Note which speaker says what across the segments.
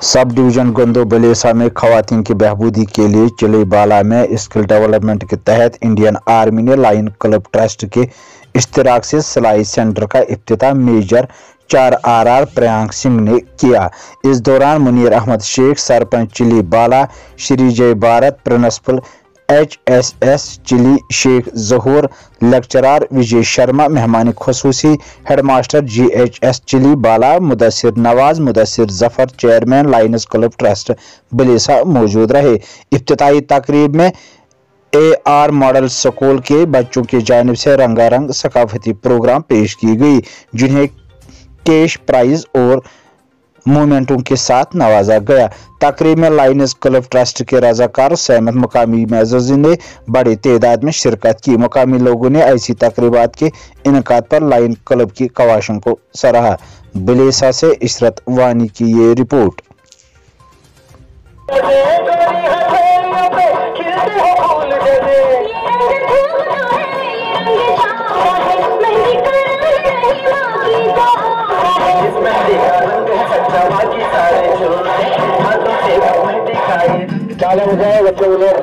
Speaker 1: Sub division गंदो Balesa में खवातीन की बहबूदी के लिए चिली बाला में स्किल डेवलपमेंट के तहत इंडियन आर्मी ने लायन क्लब ट्रस्ट के इश्तिराक से सिलाई सेंटर का इफ्तिताह मेजर 4RR प्रियांक सिंह ने किया। इस दौरान Munir Ahmad Sheikh, sarpanch Chilli Bala, Shri Jai Bharat principal HSS Chilli Sheikh Zahoor, lecturer Vijay Sharma, मेहमान खुसूसी headmaster GHS Chilli Bala, Mudassir Nawaz, Mudassir Zafar, chairman lions club trust Balesa मौजूद रहे। इफ्तिताही तकरीब में AR मॉडल स्कूल के बच्चों की जानिब से रंगारंग सकाफती प्रोग्राम पेश की गई, जिन्हें कैश प्राइज और मोमेंटों के साथ नवाजा गया। तकरीब में लायंस क्लब ट्रस्ट के रजाकार सहमत मुकामी मेज़बान ने बड़ी तादाद में शिरकत की। मुकामी लोगों ने ऐसी तकरीबात के इनकाद पर लायन क्लब की कवाशों को सराहा। बलेसा से इशरत वानी की ये रिपोर्ट।
Speaker 2: चाले मुझे बच्चे उधर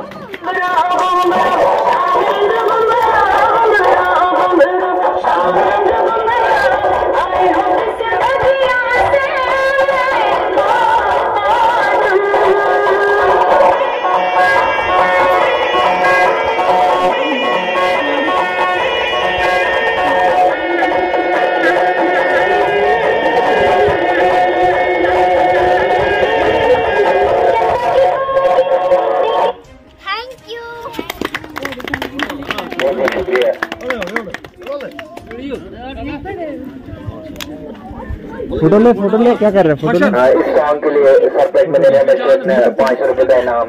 Speaker 2: फोटो ले क्या कर रहे हैं? फोटो ले। इस सॉन्ग के लिए सरपंच मैनेजर ने 500 रुपए का इनाम।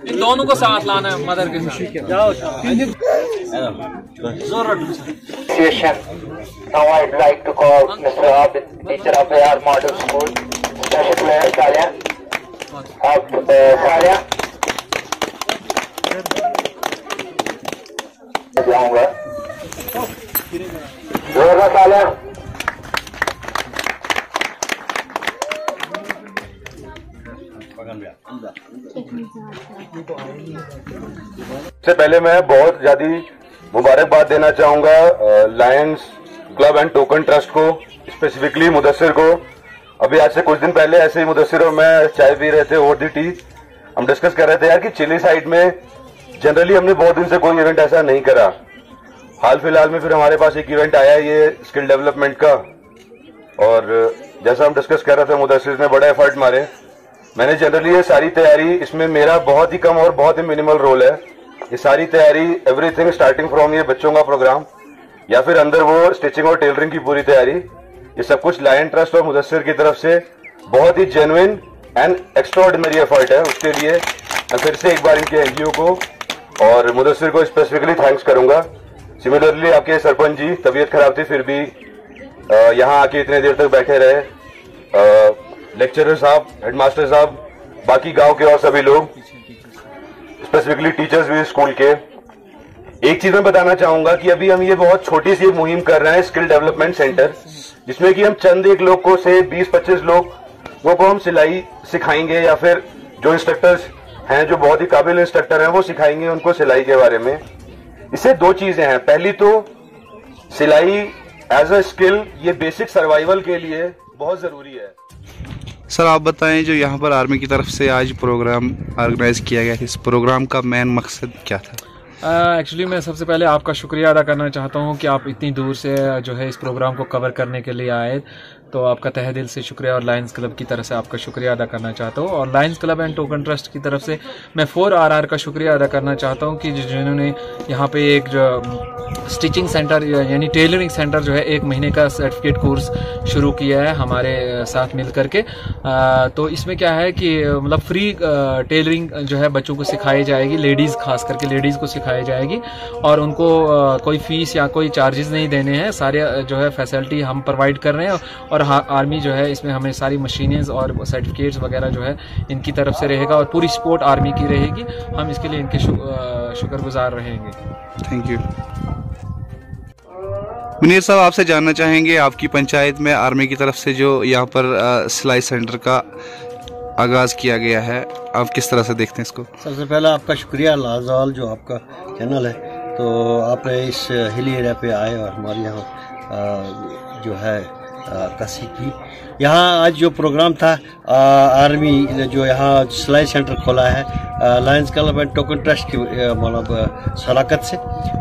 Speaker 3: इन दोनों को साथ लाना है मदर के साथ। जाओ
Speaker 2: Now I'd like to call Mr. Abid, teacher of AR Model School, special player Salia. अब सालिया जाऊंगा। जोरदार सालिया।
Speaker 4: सबसे पहले मैं बहुत ज्यादा मुबारकबाद देना चाहूंगा Lions club and token trust को, स्पेसिफिकली मुदस्सिर को। अभी आज से कुछ दिन पहले ऐसे ही मुदस्सिर और मैं चाय पी रहे थे ओवर द टी। हम डिस्कस कर रहे थे यार कि चिली साइड में जनरली हमने बहुत दिन से कोई इवेंट ऐसा नहीं करा। हाल फिलहाल में फिर हमारे पास एक इवेंट आया ये स्किल डेवलपमेंट का, और जैसा हम डिस्कस कर रहे थे मुदस्सिर ने बड़ा एफर्ट मारे। मैंने जनरली ये सारी तैयारी, इसमें मेरा बहुत ही कम और बहुत ही मिनिमल रोल है। ये सारी तैयारी एवरीथिंग स्टार्टिंग फ्रॉम ये बच्चों का प्रोग्राम या फिर अंदर वो स्टिचिंग और टेलरिंग की पूरी तैयारी, ये सब कुछ लायन ट्रस्ट और मुदस्सिर की तरफ से बहुत ही जेन्युइन एंड एक्स्ट्राऑर्डिनरी एफर्ट है। उसके लिए मैं फिर से एक बार इनके NGO को और मुदस्सिर को स्पेसिफिकली थैंक्स करूंगा। सिमिलरली आपके सरपंच जी, तबीयत खराब थी फिर भी यहाँ आके इतने देर तक बैठे रहे। लेक्चरर साहब, हेडमास्टर साहब, बाकी गांव के और सभी लोग, स्पेसिफिकली टीचर्स भी स्कूल के। एक चीज मैं बताना चाहूंगा कि अभी हम ये बहुत छोटी सी मुहिम कर रहे हैं स्किल डेवलपमेंट सेंटर, जिसमें कि हम चंद एक लोग को से 20-25 लोगों को हम सिलाई सिखाएंगे या फिर जो इंस्ट्रक्टर्स हैं, जो बहुत ही काबिल इंस्ट्रक्टर हैं, वो सिखाएंगे उनको सिलाई के बारे में। इससे दो चीजें हैं। पहली तो सिलाई एज अ स्किल ये बेसिक सर्वाइवल के लिए बहुत जरूरी है।
Speaker 5: सर आप बताएं, जो यहाँ पर आर्मी की तरफ से आज प्रोग्राम ऑर्गेनाइज किया गया, इस प्रोग्राम का मेन मकसद क्या था?
Speaker 3: एक्चुअली मैं सबसे पहले आपका शुक्रिया अदा करना चाहता हूँ कि आप इतनी दूर से जो है इस प्रोग्राम को कवर करने के लिए आए, तो आपका तहे दिल से शुक्रिया। और लायंस क्लब की तरफ से आपका शुक्रिया अदा करना चाहता हूँ, और Lions club and token trust की तरफ से मैं 4RR का शुक्रिया अदा करना चाहता हूँ कि जिन्होंने यहाँ पे एक जो स्टिचिंग सेंटर यानी टेलरिंग सेंटर जो है 1 महीने का सर्टिफिकेट कोर्स शुरू किया है हमारे साथ मिल करके। तो इसमें क्या है कि मतलब फ्री टेलरिंग जो है बच्चों को सिखाई जाएगी, लेडीज़ खास करके लेडीज़ को सिखाई जाएगी, और उनको कोई फीस या कोई चार्जेस नहीं देने हैं। सारे जो है फैसिलिटी हम प्रोवाइड कर रहे हैं, और आर्मी जो है इसमें हमें सारी मशीनें और सर्टिफिकेट्स वगैरह जो है इनकी तरफ से रहेगा, और पूरी सपोर्ट आर्मी की रहेगी। हम इसके लिए इनके शुक्रगुजार रहेंगे।
Speaker 5: Thank you. मुनीर साहब, आपसे जानना चाहेंगे आपकी पंचायत में आर्मी की तरफ से जो यहाँ पर सिलाई सेंटर का आगाज़ किया गया है, आप किस तरह से देखते हैं इसको?
Speaker 6: सबसे पहला आपका शुक्रिया लाजवाल, जो आपका चैनल है, तो आपने इस हिली एरिया पे आए और हमारे यहाँ जो है कसी की। यहाँ आज जो प्रोग्राम था, आर्मी ने जो यहाँ सिलाई सेंटर खोला है Lions club and token trust की मतलब शराकत से,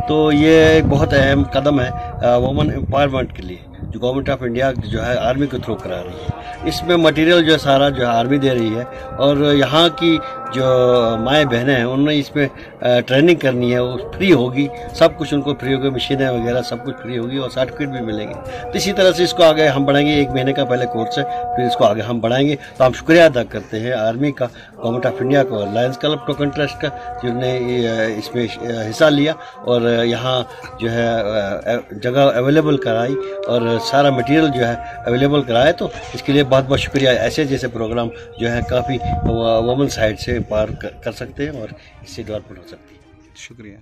Speaker 6: तो ये एक बहुत अहम कदम है वुमेन एम्पावरमेंट के लिए, जो गवर्नमेंट ऑफ इंडिया जो है आर्मी के थ्रू करा रही है। इसमें मटेरियल जो सारा जो है आर्मी दे रही है, और यहाँ की जो माएँ बहनें हैं उन्होंने इसमें ट्रेनिंग करनी है, वो फ्री होगी, सब कुछ उनको फ्री होगी, मशीनें वगैरह सब कुछ फ्री होगी और सर्टिफिकेट भी मिलेंगे। तो इसी तरह से इसको आगे हम बढ़ाएंगे। 1 महीने का पहले कोर्स है, फिर इसको आगे हम बढ़ाएंगे। तो हम शुक्रिया अदा करते हैं आर्मी का, गवर्नमेंट ऑफ इंडिया को, लायंस क्लब टोकन ट्रस्ट का, जिन्होंने इसमें हिस्सा लिया और यहाँ जो है जगह अवेलेबल कराई और सारा मटेरियल जो है अवेलेबल कराया। तो इसके लिए बहुत बहुत शुक्रिया। ऐसे जैसे प्रोग्राम जो है काफ़ी वुमेन साइड से पार कर सकते हैं और इससे डेवलपमेंट हो सकती है।
Speaker 5: शुक्रिया।